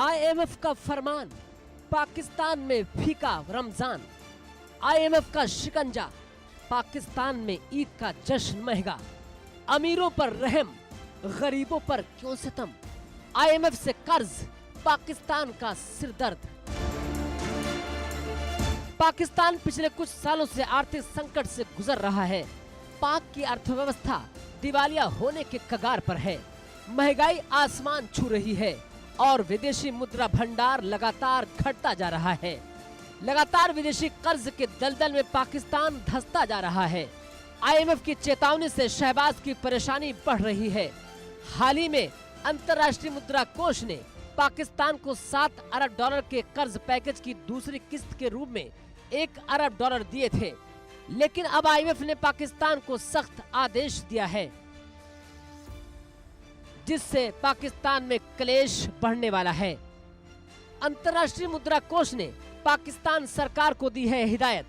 IMF का फरमान, पाकिस्तान में फीका रमजान। आईएमएफ का शिकंजा, पाकिस्तान में ईद का जश्न महंगा। अमीरों पर रहम, गरीबों पर क्यों सितम। आईएमएफ से कर्ज, पाकिस्तान का सिरदर्द। पाकिस्तान पिछले कुछ सालों से आर्थिक संकट से गुजर रहा है। पाक की अर्थव्यवस्था दिवालिया होने के कगार पर है। महंगाई आसमान छू रही है और विदेशी मुद्रा भंडार लगातार घटता जा रहा है। लगातार विदेशी कर्ज के दलदल में पाकिस्तान धंसता जा रहा है। आईएमएफ की चेतावनी से शहबाज की परेशानी बढ़ रही है। हाल ही में अंतर्राष्ट्रीय मुद्रा कोष ने पाकिस्तान को $7 अरब के कर्ज पैकेज की दूसरी किस्त के रूप में $1 अरब दिए थे, लेकिन अब आईएमएफ ने पाकिस्तान को सख्त आदेश दिया है, जिससे पाकिस्तान में क्लेश बढ़ने वाला है। अंतर्राष्ट्रीय मुद्रा कोष ने पाकिस्तान सरकार को दी है हिदायत,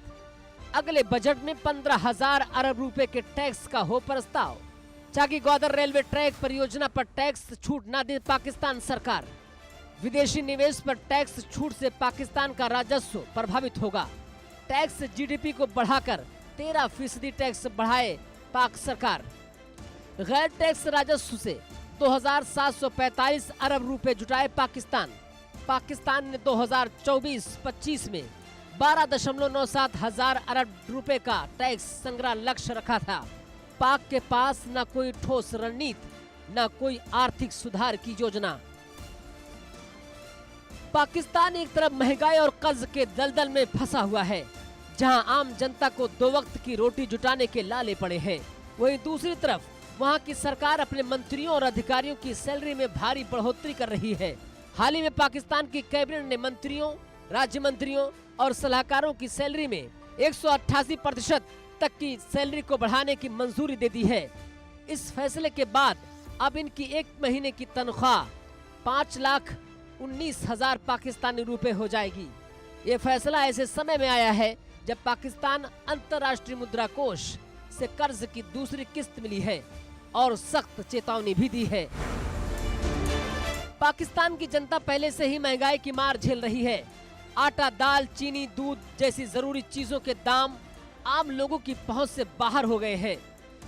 अगले बजट में 15,000 अरब रुपए के टैक्स का हो प्रस्ताव, ताकि ग्वादर रेलवे ट्रैक परियोजना पर टैक्स छूट न दे पाकिस्तान सरकार। विदेशी निवेश पर टैक्स छूट से पाकिस्तान का राजस्व प्रभावित होगा। टैक्स जीडीपी को बढ़ाकर 13% टैक्स बढ़ाए पाक सरकार। गैर टैक्स राजस्व से 2,745 अरब रुपए जुटाए पाकिस्तान। पाकिस्तान ने 2024-25 में 12.97 हजार अरब रुपए का टैक्स संग्रह लक्ष्य रखा था। पाक के पास न कोई ठोस रणनीति, न कोई आर्थिक सुधार की योजना। पाकिस्तान एक तरफ महंगाई और कर्ज के दलदल में फंसा हुआ है, जहां आम जनता को 2 वक्त की रोटी जुटाने के लाले पड़े हैं। वहीं दूसरी तरफ वहां की सरकार अपने मंत्रियों और अधिकारियों की सैलरी में भारी बढ़ोतरी कर रही है। हाल ही में पाकिस्तान की कैबिनेट ने मंत्रियों, राज्य मंत्रियों और सलाहकारों की सैलरी में 188% तक की सैलरी को बढ़ाने की मंजूरी दे दी है। इस फैसले के बाद अब इनकी 1 महीने की तनख्वाह 5,19,000 पाकिस्तानी रुपए हो जाएगी। ये फैसला ऐसे समय में आया है जब पाकिस्तान अंतर्राष्ट्रीय मुद्रा कोष से कर्ज की दूसरी किस्त मिली है और सख्त चेतावनी भी दी है। पाकिस्तान की जनता पहले से ही महंगाई की मार झेल रही है। आटा, दाल, चीनी, दूध जैसी जरूरी चीजों के दाम आम लोगों की पहुंच से बाहर हो गए हैं।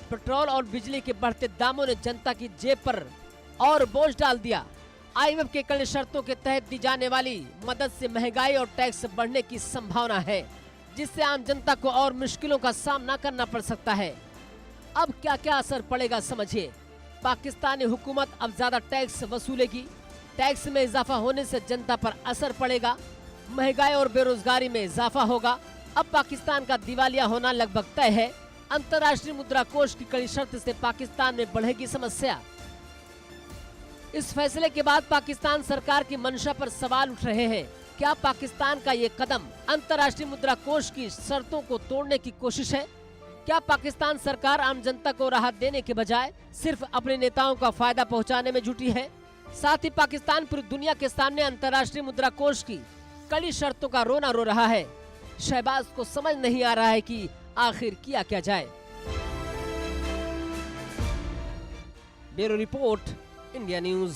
पेट्रोल और बिजली के बढ़ते दामों ने जनता की जेब पर और बोझ डाल दिया। आईएमएफ के कड़ी शर्तों के तहत दी जाने वाली मदद से महंगाई और टैक्स बढ़ने की संभावना है, जिससे आम जनता को और मुश्किलों का सामना करना पड़ सकता है। अब क्या क्या असर पड़ेगा समझिए। पाकिस्तानी हुकूमत अब ज्यादा टैक्स वसूलेगी। टैक्स में इजाफा होने से जनता पर असर पड़ेगा। महंगाई और बेरोजगारी में इजाफा होगा। अब पाकिस्तान का दिवालिया होना लगभग तय है। अंतर्राष्ट्रीय मुद्रा कोष की कड़ी शर्त से पाकिस्तान में बढ़ेगी समस्या। इस फैसले के बाद पाकिस्तान सरकार की मंशा पर सवाल उठ रहे हैं। क्या पाकिस्तान का ये कदम अंतर्राष्ट्रीय मुद्रा कोष की शर्तों को तोड़ने की कोशिश है? क्या पाकिस्तान सरकार आम जनता को राहत देने के बजाय सिर्फ अपने नेताओं का फायदा पहुंचाने में जुटी है? साथ ही पाकिस्तान पूरी दुनिया के सामने अंतर्राष्ट्रीय मुद्रा कोष की कड़ी शर्तों का रोना रो रहा है। शहबाज को समझ नहीं आ रहा है कि आखिर किया क्या जाए। Bureau report, India news.